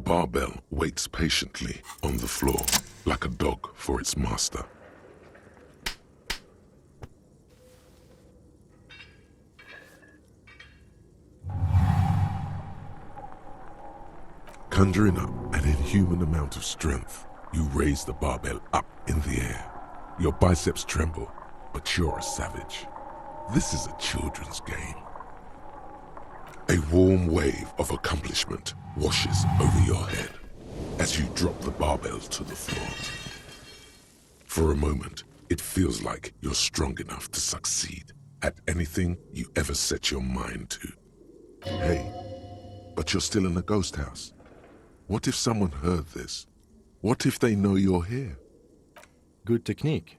barbell waits patiently on the floor, like a dog for its master. Conjuring up an inhuman amount of strength, you raise the barbell up in the air. Your biceps tremble, but you're a savage. This is a children's game. A warm wave of accomplishment washes over your head as you drop the barbell to the floor. For a moment, it feels like you're strong enough to succeed at anything you ever set your mind to. Hey, but you're still in a ghost house. What if someone heard this? What if they know you're here? Good technique.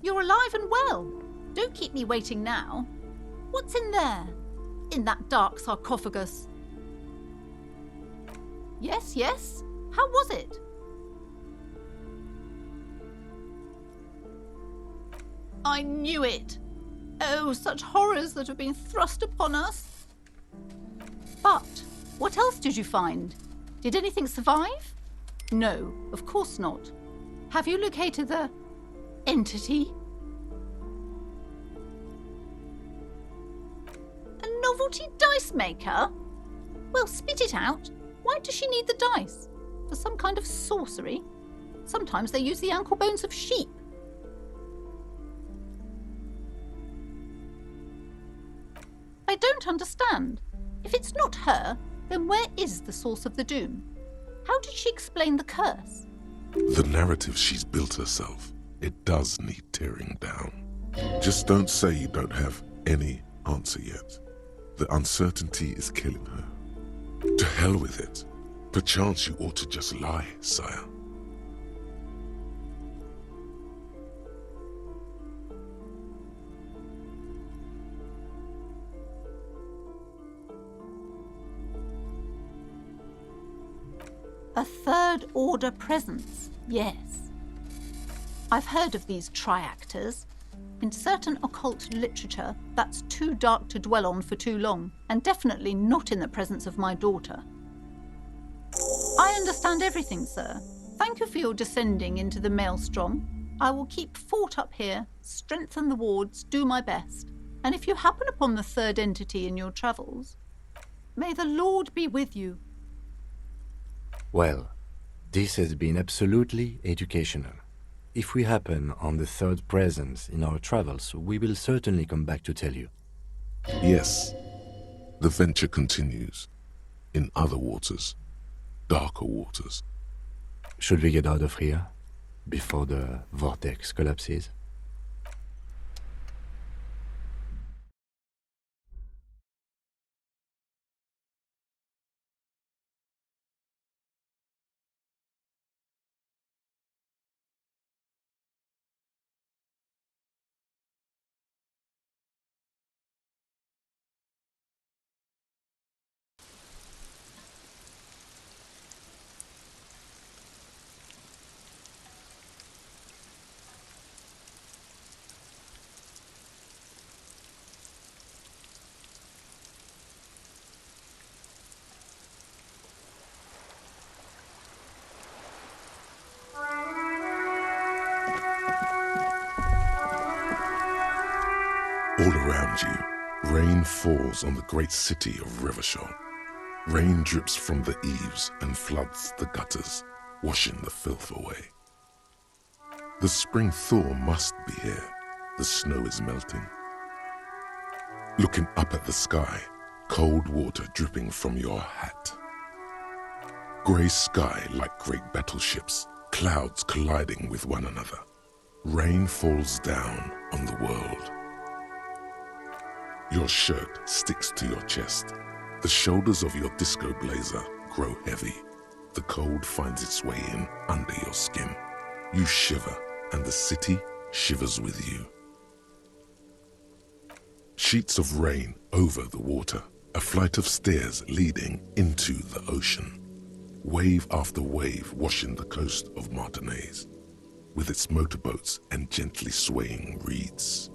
You're alive and well. Don't keep me waiting now. What's in there? In that dark sarcophagus? Yes, yes. How was it? I knew it. Oh, such horrors that have been thrust upon us. But what else did you find? Did anything survive? No, of course not. Have you located the entity? A novelty dice maker? Well, spit it out. Why does she need the dice? For some kind of sorcery? Sometimes they use the ankle bones of sheep. I don't understand. If it's not her, then where is the source of the doom? How did she explain the curse? The narrative she's built herself, it does need tearing down. Just don't say you don't have any answer yet. The uncertainty is killing her. To hell with it. Perchance you ought to just lie, sire. A third order presence, yes. I've heard of these triactors. In certain occult literature, that's too dark to dwell on for too long, and definitely not in the presence of my daughter. I understand everything, sir. Thank you for your descending into the maelstrom. I will keep fort up here, strengthen the wards, do my best. And if you happen upon the third entity in your travels, may the Lord be with you. Well, this has been absolutely educational. If we happen on the third presence in our travels, we will certainly come back to tell you. Yes, the venture continues. In other waters, darker waters. Should we get out of here before the vortex collapses? All around you, rain falls on the great city of Revachol. Rain drips from the eaves and floods the gutters, washing the filth away. The spring thaw must be here. The snow is melting. Looking up at the sky, cold water dripping from your hat. Grey sky like great battleships, clouds colliding with one another. Rain falls down on the world. Your shirt sticks to your chest. The shoulders of your disco blazer grow heavy. The cold finds its way in under your skin. You shiver, and the city shivers with you. Sheets of rain over the water, a flight of stairs leading into the ocean. Wave after wave washing the coast of Martinaise, with its motorboats and gently swaying reeds.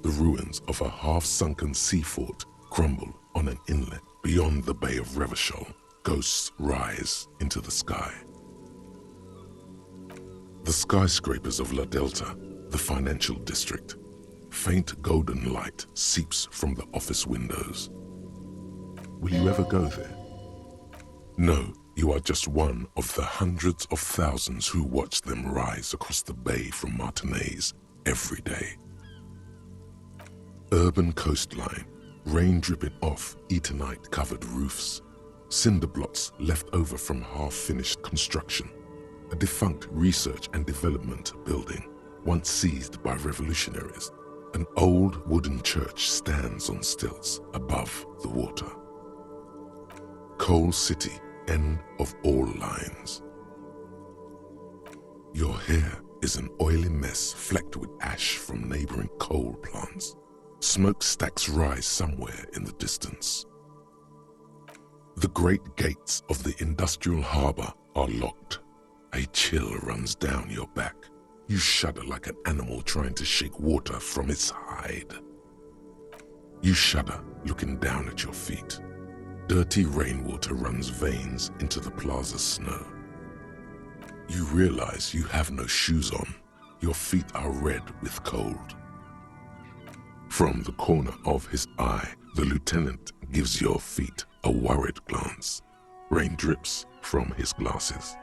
The ruins of a half-sunken sea fort crumble on an inlet beyond the Bay of Revachol. Ghosts rise into the sky. The skyscrapers of La Delta, the financial district. Faint golden light seeps from the office windows. Will you ever go there? No, you are just one of the hundreds of thousands who watch them rise across the bay from Martinaise every day. Urban coastline, rain dripping off Eternite-covered roofs, cinder blocks left over from half-finished construction, a defunct research and development building once seized by revolutionaries. An old wooden church stands on stilts above the water. Coal City, end of all lines. Your hair is an oily mess flecked with ash from neighboring coal plants. Smokestacks rise somewhere in the distance. The great gates of the industrial harbor are locked. A chill runs down your back. You shudder like an animal trying to shake water from its hide. You shudder looking down at your feet. Dirty rainwater runs veins into the plaza's snow. You realize you have no shoes on. Your feet are red with cold. From the corner of his eye, the lieutenant gives your feet a worried glance. Rain drips from his glasses.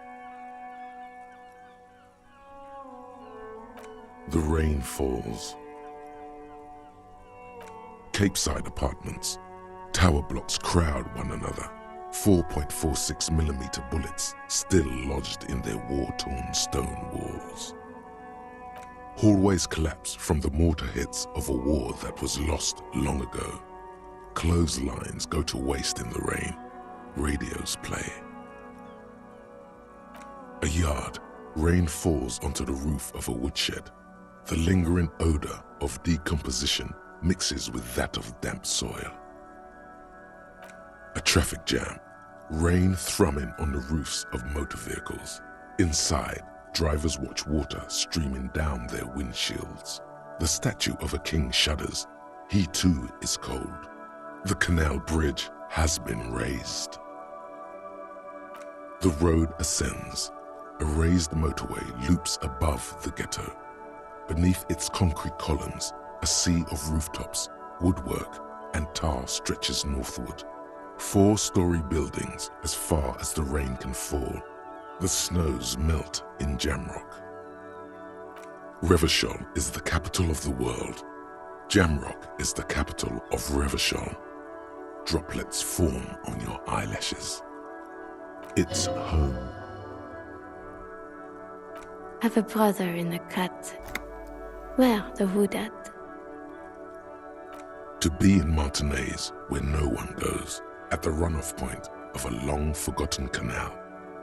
The rain falls. Capeside apartments. Tower blocks crowd one another. 4.46mm bullets still lodged in their war-torn stone walls. Hallways collapse from the mortar hits of a war that was lost long ago. Clotheslines go to waste in the rain. Radios play. A yard. Rain falls onto the roof of a woodshed. The lingering odor of decomposition mixes with that of damp soil. A traffic jam. Rain thrumming on the roofs of motor vehicles. Inside, drivers watch water streaming down their windshields. The statue of a king shudders. He too is cold. The canal bridge has been raised. The road ascends. A raised motorway loops above the ghetto. Beneath its concrete columns, a sea of rooftops, woodwork, and tar stretches northward. 4-story buildings as far as the rain can fall. The snows melt in Jamrock. Revachol is the capital of the world. Jamrock is the capital of Revachol. Droplets form on your eyelashes. It's home. Have a brother in the cut. Where the wood at? To be in Martinaise, where no one goes, at the runoff point of a long-forgotten canal,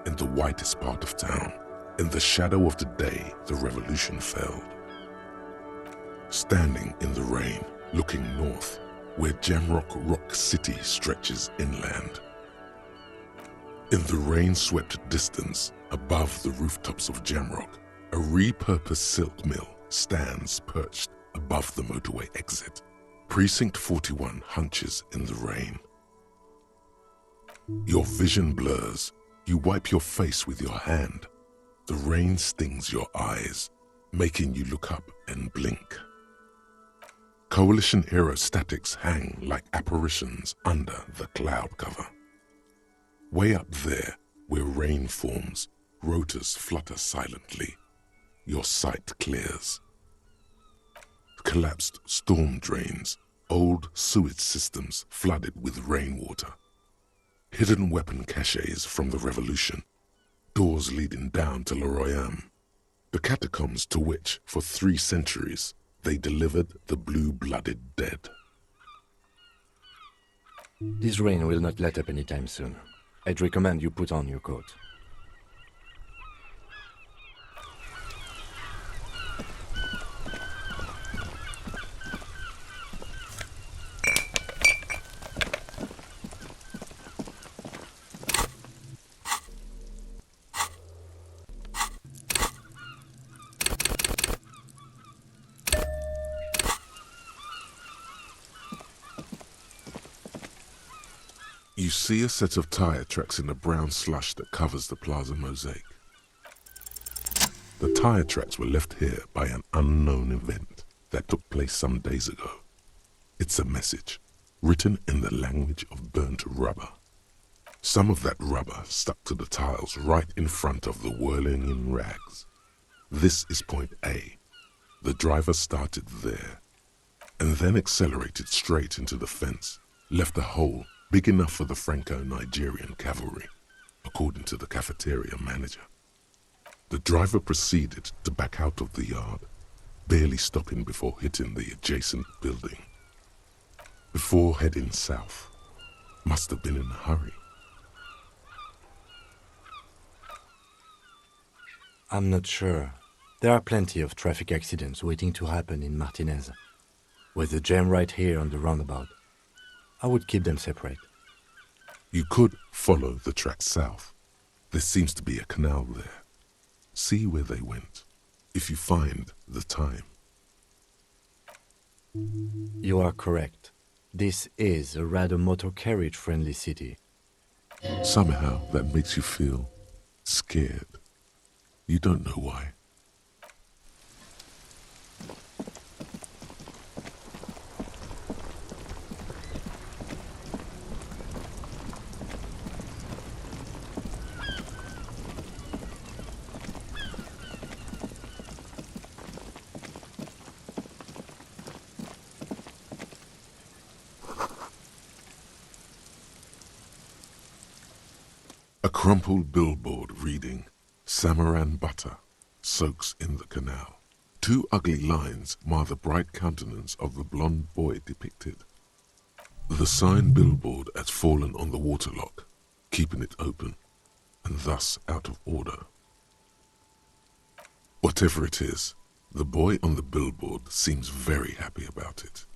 in the whitest part of town, in the shadow of the day the revolution failed. Standing in the rain, looking north, where Jamrock Rock City stretches inland. In the rain-swept distance, above the rooftops of Jamrock, a repurposed silk mill stands perched above the motorway exit. Precinct 41 hunches in the rain. Your vision blurs. You wipe your face with your hand. The rain stings your eyes, making you look up and blink. Coalition aerostatics hang like apparitions under the cloud cover. Way up there, where rain forms, rotors flutter silently. Your sight clears. Collapsed storm drains, old sewage systems flooded with rainwater. Hidden weapon caches from the Revolution, doors leading down to L'Oroyam, the catacombs to which, for 3 centuries, they delivered the blue-blooded dead. This rain will not let up anytime soon. I'd recommend you put on your coat. You see a set of tire tracks in the brown slush that covers the plaza mosaic. The tire tracks were left here by an unknown event that took place some days ago. It's a message, written in the language of burnt rubber. Some of that rubber stuck to the tiles right in front of the whirling in rags. This is point A. The driver started there, and then accelerated straight into the fence, left a hole big enough for the Franco-Nigerian cavalry, according to the cafeteria manager. The driver proceeded to back out of the yard, barely stopping before hitting the adjacent building. Before heading south, must have been in a hurry. I'm not sure. There are plenty of traffic accidents waiting to happen in Martinez. With the jam right here on the roundabout, I would keep them separate. You could follow the track south. There seems to be a canal there. See where they went, if you find the time. You are correct. This is a rather motor carriage-friendly city. Somehow that makes you feel scared. You don't know why. A crumpled billboard reading, Samaran butter soaks in the canal. 2 ugly lines mar the bright countenance of the blonde boy depicted. The sign billboard has fallen on the waterlock, keeping it open, and thus out of order. Whatever it is, the boy on the billboard seems very happy about it.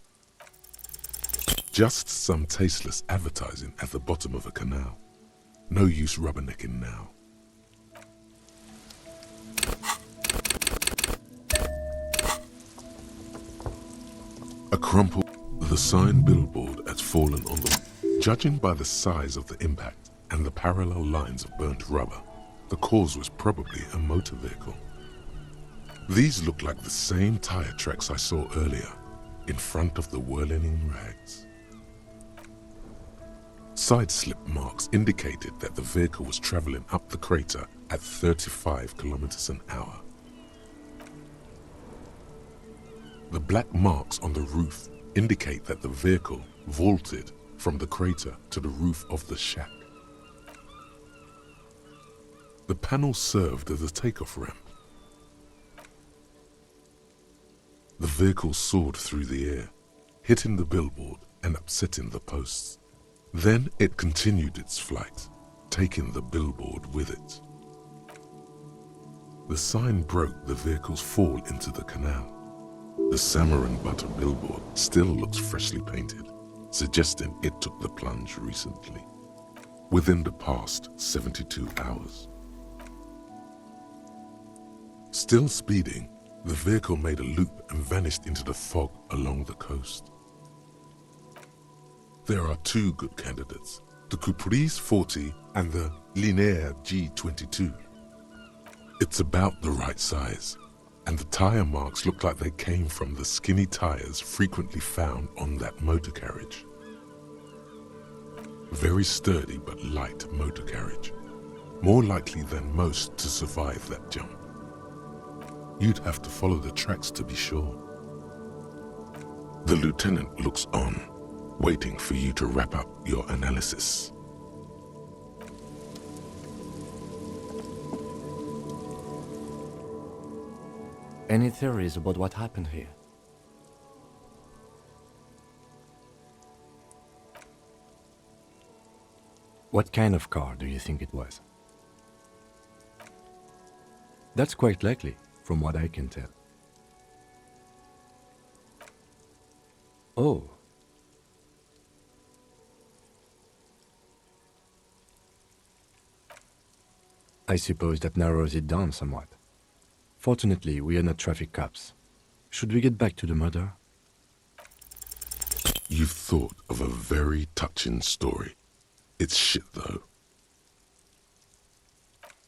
Just some tasteless advertising at the bottom of a canal. No use rubbernecking now. The sign billboard has fallen on the... Judging by the size of the impact and the parallel lines of burnt rubber, the cause was probably a motor vehicle. These look like the same tire tracks I saw earlier, in front of the whirling rags. Side slip marks indicated that the vehicle was traveling up the crater at 35 kilometers an hour. The black marks on the roof indicate that the vehicle vaulted from the crater to the roof of the shack. The panel served as a takeoff ramp. The vehicle soared through the air, hitting the billboard and upsetting the posts. Then it continued its flight, taking the billboard with it. The sign broke the vehicle's fall into the canal. The Samaran butter billboard still looks freshly painted, suggesting it took the plunge recently, within the past 72 hours. Still speeding, the vehicle made a loop and vanished into the fog along the coast. There are 2 good candidates, the Caprice 40 and the Linéaire G22. It's about the right size, and the tire marks looked like they came from the skinny tires frequently found on that motor carriage. Very sturdy but light motor carriage, more likely than most to survive that jump. You'd have to follow the tracks to be sure. The lieutenant looks on, waiting for you to wrap up your analysis. Any theories about what happened here? What kind of car do you think it was? That's quite likely, from what I can tell. Oh. I suppose that narrows it down somewhat. Fortunately, we are not traffic cops. Should we get back to the murder? You've thought of a very touching story. It's shit, though.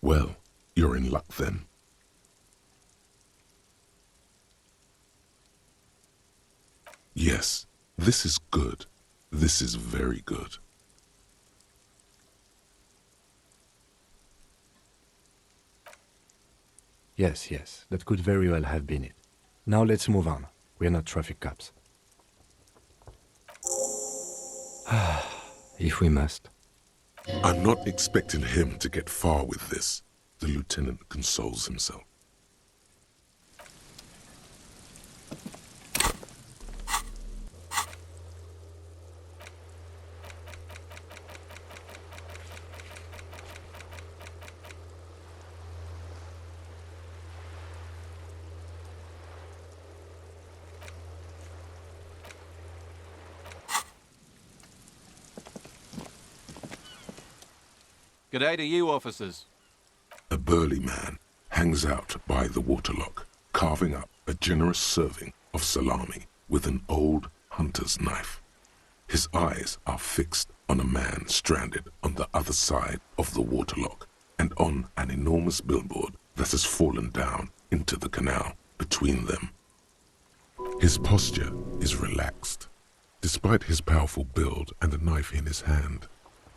Well, you're in luck then. Yes, this is good. This is very good. Yes, that could very well have been it. Now let's move on. We are not traffic cops. If we must. I'm not expecting him to get far with this, the lieutenant consoles himself. G'day to you, officers. A burly man hangs out by the waterlock, carving up a generous serving of salami with an old hunter's knife. His eyes are fixed on a man stranded on the other side of the waterlock and on an enormous billboard that has fallen down into the canal between them. His posture is relaxed. Despite his powerful build and a knife in his hand,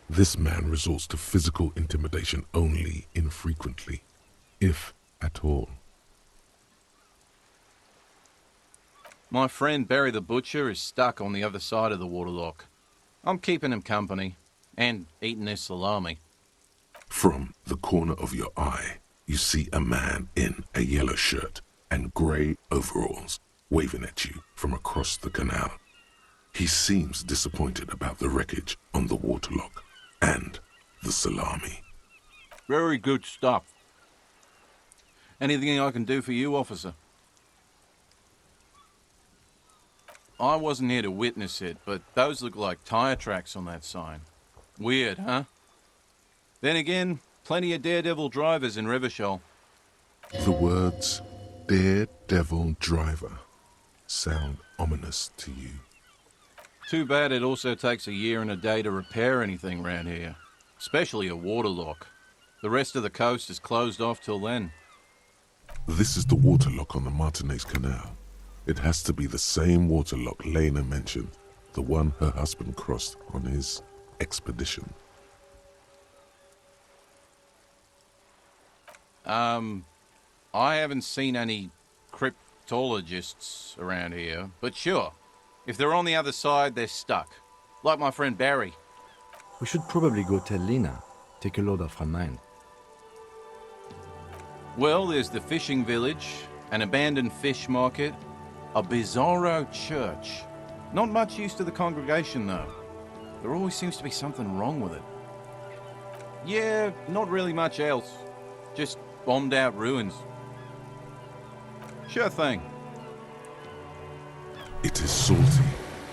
this man resorts to physical intimidation only infrequently, if at all. My friend Barry the Butcher is stuck on the other side of the waterlock. I'm keeping him company, and eating his salami. From the corner of your eye, you see a man in a yellow shirt and grey overalls waving at you from across the canal. He seems disappointed about the wreckage on the waterlock and the salami. Very good stuff. Anything I can do for you, officer? I wasn't here to witness it, but those look like tire tracks on that sign. Weird, huh? Then again, plenty of daredevil drivers in Rivershell. The words daredevil driver sound ominous to you. Too bad it also takes a year and a day to repair anything round here, especially a waterlock. The rest of the coast is closed off till then. This is the waterlock on the Martinez Canal. It has to be the same waterlock Lena mentioned, the one her husband crossed on his expedition. I haven't seen any cryptologists around here, but sure. If they're on the other side, they're stuck. Like my friend Barry. We should probably go tell Lena. Take a load off her mind. Well, there's the fishing village, an abandoned fish market, a bizarro church. Not much use to the congregation, though. There always seems to be something wrong with it. Yeah, not really much else. Just bombed out ruins. Sure thing. It is salty,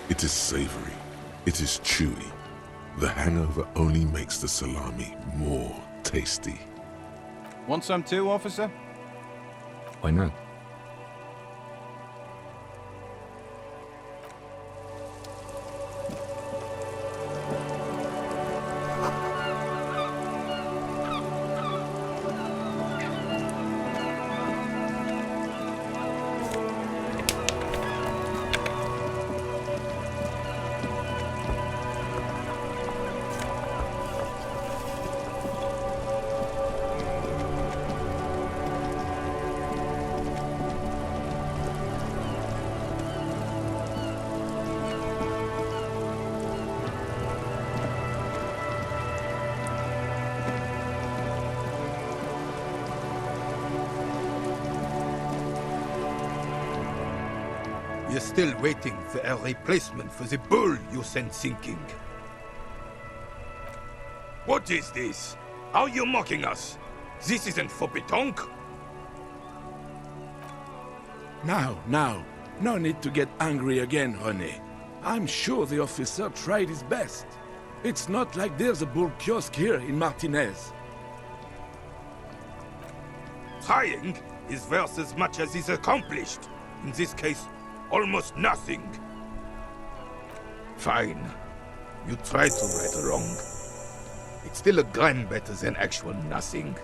it is savory, it is chewy. The hangover only makes the salami more tasty. Want some too, officer? Why not? We're still waiting for a replacement for the bull you sent sinking. What is this? Are you mocking us? This isn't for pétanque. Now, no need to get angry again, René. I'm sure the officer tried his best. It's not like there's a bull kiosk here in Martinez. Trying is worth as much as is accomplished. In this case, almost nothing. Fine. You tried to right a wrong. It's still a gram better than actual nothing.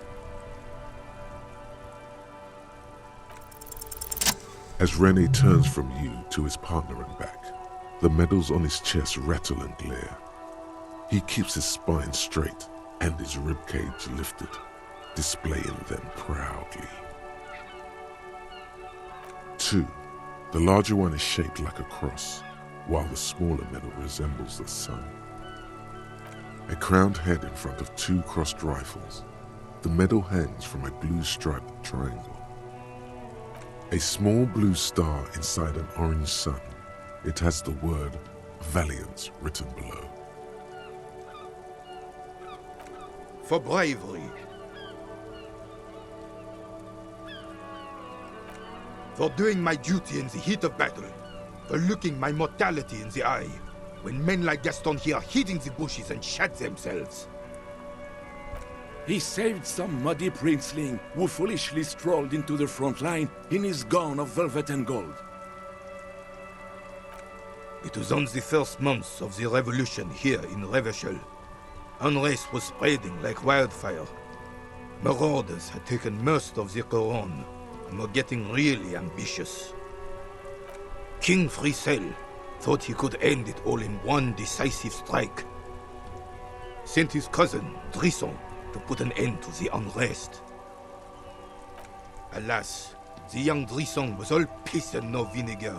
As René turns from you to his partner and back, the medals on his chest rattle and glare. He keeps his spine straight and his ribcage lifted, displaying them proudly. 2. The larger one is shaped like a cross, while the smaller medal resembles the sun. A crowned head in front of 2 crossed rifles, the medal hangs from a blue striped triangle. A small blue star inside an orange sun. It has the word Valiance written below. For bravery. For doing my duty in the heat of battle. For looking my mortality in the eye. When men like Gaston here hid in the bushes and shot themselves. He saved some muddy princeling who foolishly strolled into the front line in his gown of velvet and gold. It was on the first months of the revolution here in Revachol. Unrest was spreading like wildfire. Marauders had taken most of the Couronne and were getting really ambitious. King Frisel thought he could end it all in one decisive strike. Sent his cousin, Drisson, to put an end to the unrest. Alas, the young Drisson was all piss and no vinegar,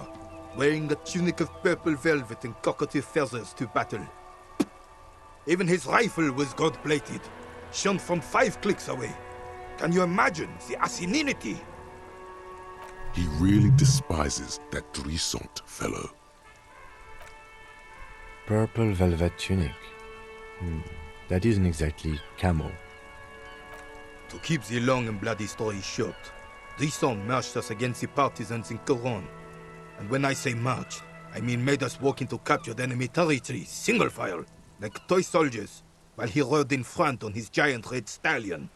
wearing a tunic of purple velvet and cockatiel feathers to battle. Even his rifle was gold-plated, shone from 5 clicks away. Can you imagine the asininity? He really despises that Drisson fellow. Purple velvet tunic. That isn't exactly camo. To keep the long and bloody story short, Drisson marched us against the partisans in Couronne. And when I say marched, I mean made us walk into captured enemy territory, single file, like toy soldiers, while he rode in front on his giant red stallion.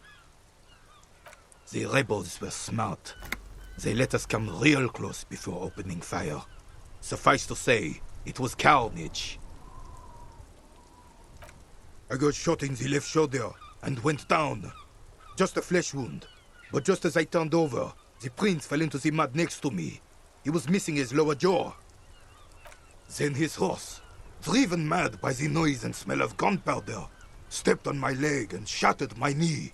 The rebels were smart. They let us come real close before opening fire. Suffice to say, it was carnage. I got shot in the left shoulder and went down. Just a flesh wound. But just as I turned over, the prince fell into the mud next to me. He was missing his lower jaw. Then his horse, driven mad by the noise and smell of gunpowder, stepped on my leg and shattered my knee.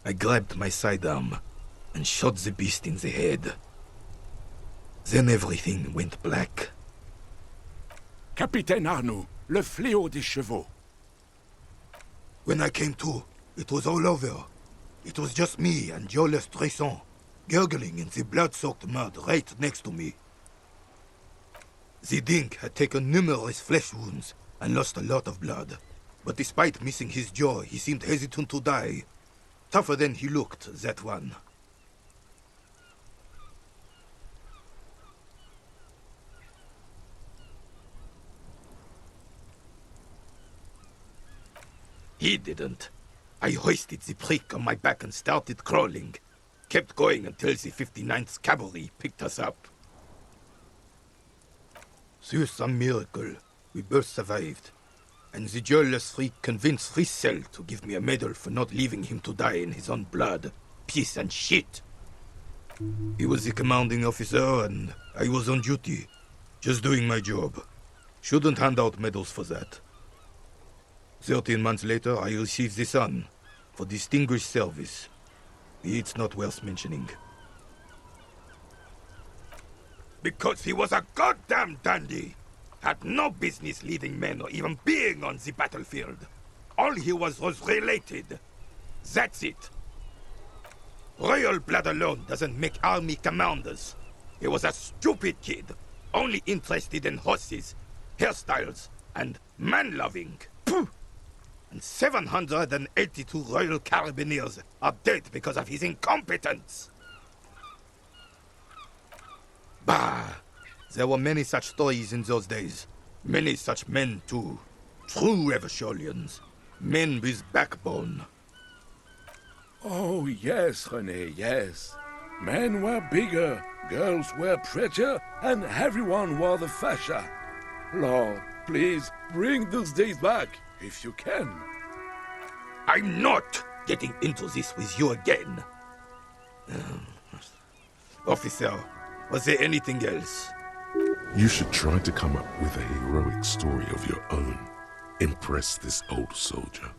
I grabbed my sidearm and shot the beast in the head. Then everything went black. Capitaine Arnoux, le fléau des chevaux. When I came to, it was all over. It was just me and Jolas Drisson, gurgling in the blood-soaked mud right next to me. The dink had taken numerous flesh wounds and lost a lot of blood. But despite missing his jaw, he seemed hesitant to die. Tougher than he looked, that one. He didn't. I hoisted the prick on my back and started crawling. Kept going until the 59th Cavalry picked us up. Through some miracle, we both survived. And the jealous freak convinced Frisel to give me a medal for not leaving him to die in his own blood. Piece and shit. He was the commanding officer and I was on duty. Just doing my job. Shouldn't hand out medals for that. 13 months later, I received the Sun for distinguished service. It's not worth mentioning. Because he was a goddamn dandy. Had no business leading men or even being on the battlefield. All he was related. That's it. Royal blood alone doesn't make army commanders. He was a stupid kid, only interested in horses, hairstyles, and man-loving. Pooh! And 782 Royal Carabineers are dead because of his incompetence. Bah! There were many such stories in those days. Many such men, too. True Eversolians. Men with backbone. Oh, yes, René, yes. Men were bigger, girls were prettier, and everyone wore the fascia. Lord, please, bring those days back, if you can. I'm not getting into this with you again. Officer, was there anything else? You should try to come up with a heroic story of your own. Impress this old soldier.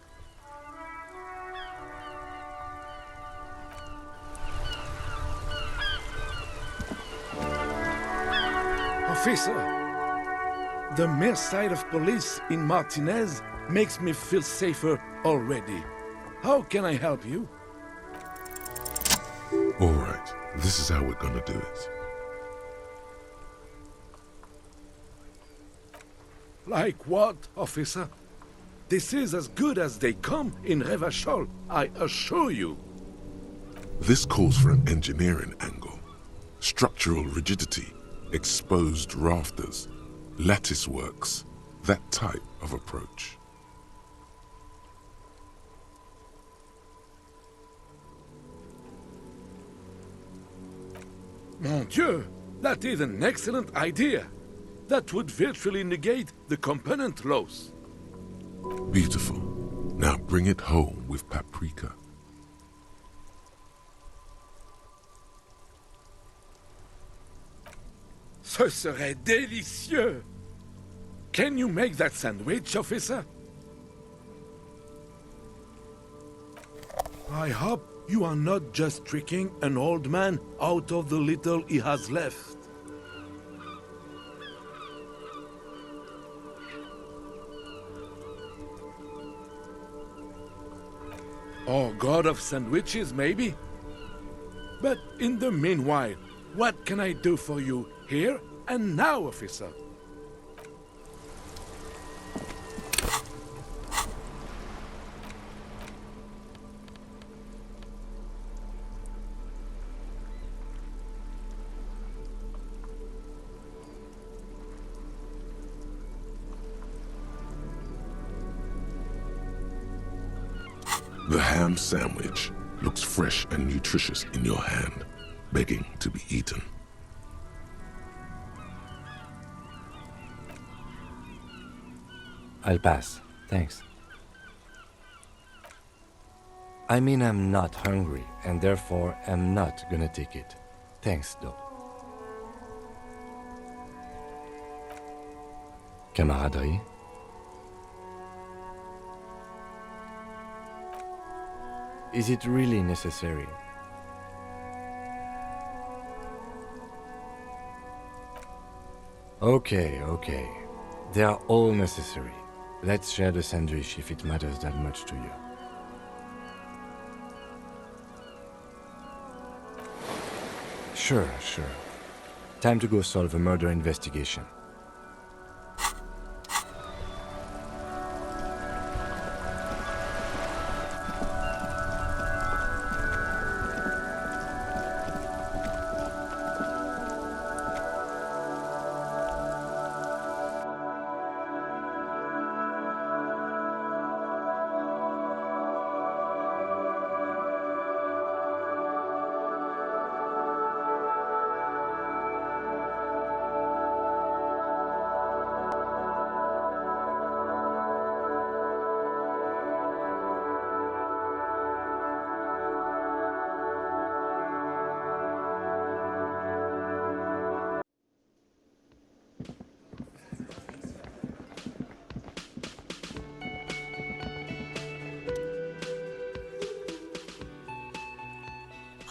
Officer, the mere sight of police in Martinez makes me feel safer already. How can I help you? All right, this is how we're gonna do it. Like what, officer? This is as good as they come in Revachol, I assure you. This calls for an engineering angle. Structural rigidity, exposed rafters, lattice works, that type of approach. Mon Dieu, that is an excellent idea. That would virtually negate the component loss. Beautiful. Now bring it home with paprika. Ce serait délicieux! Can you make that sandwich, officer? I hope you are not just tricking an old man out of the little he has left. Or god of sandwiches, maybe? But in the meanwhile, what can I do for you here and now, officer? The ham sandwich looks fresh and nutritious in your hand, begging to be eaten. I'll pass, thanks. I mean, I'm not hungry, and therefore am not gonna take it. Thanks, though. Camaraderie? Is it really necessary? Okay. They are all necessary. Let's share the sandwich if it matters that much to you. Sure. Time to go solve a murder investigation.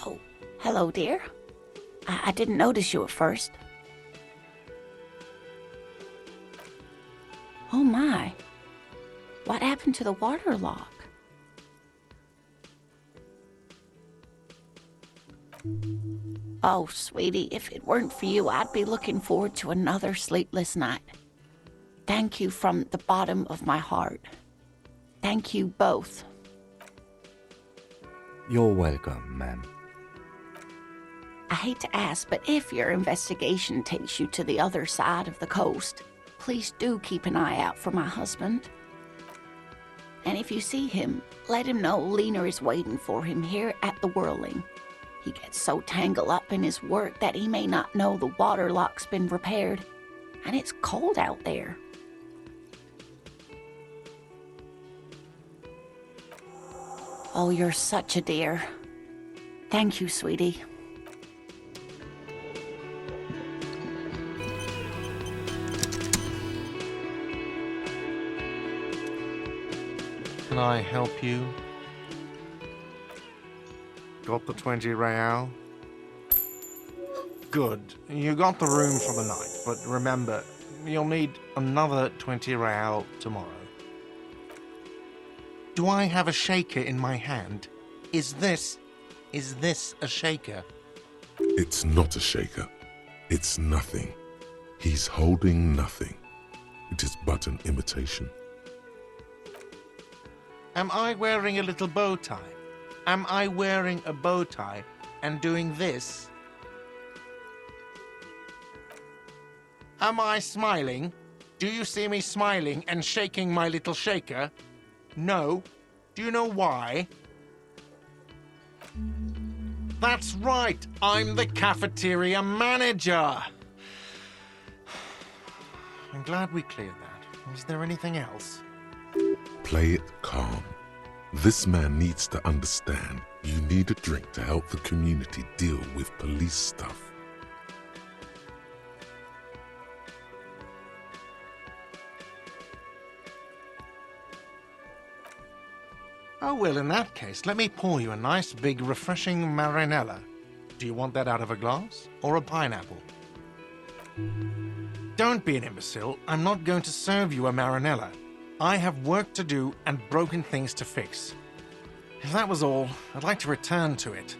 Oh, hello, dear. I didn't notice you at first. Oh my. What happened to the water lock? Oh, sweetie, if it weren't for you, I'd be looking forward to another sleepless night. Thank you from the bottom of my heart. Thank you both. You're welcome, ma'am. I hate to ask, but if your investigation takes you to the other side of the coast, please do keep an eye out for my husband. And if you see him, let him know Lena is waiting for him here at the Whirling. He gets so tangled up in his work that he may not know the water lock's been repaired, and it's cold out there. Oh, you're such a dear. Thank you, sweetie. Can I help you? Got the 20 real? Good. You got the room for the night, but remember, you'll need another 20 real tomorrow. Do I have a shaker in my hand? Is this a shaker? It's not a shaker. It's nothing. He's holding nothing. It is but an imitation. Am I wearing a little bow tie? Am I wearing a bow tie and doing this? Am I smiling? Do you see me smiling and shaking my little shaker? No. Do you know why? That's right. I'm the cafeteria manager. I'm glad we cleared that. Is there anything else? Play it calm. This man needs to understand you need a drink to help the community deal with police stuff. Oh, well, in that case, let me pour you a nice, big, refreshing marinella. Do you want that out of a glass or a pineapple? Don't be an imbecile. I'm not going to serve you a marinella. I have work to do and broken things to fix. If that was all, I'd like to return to it.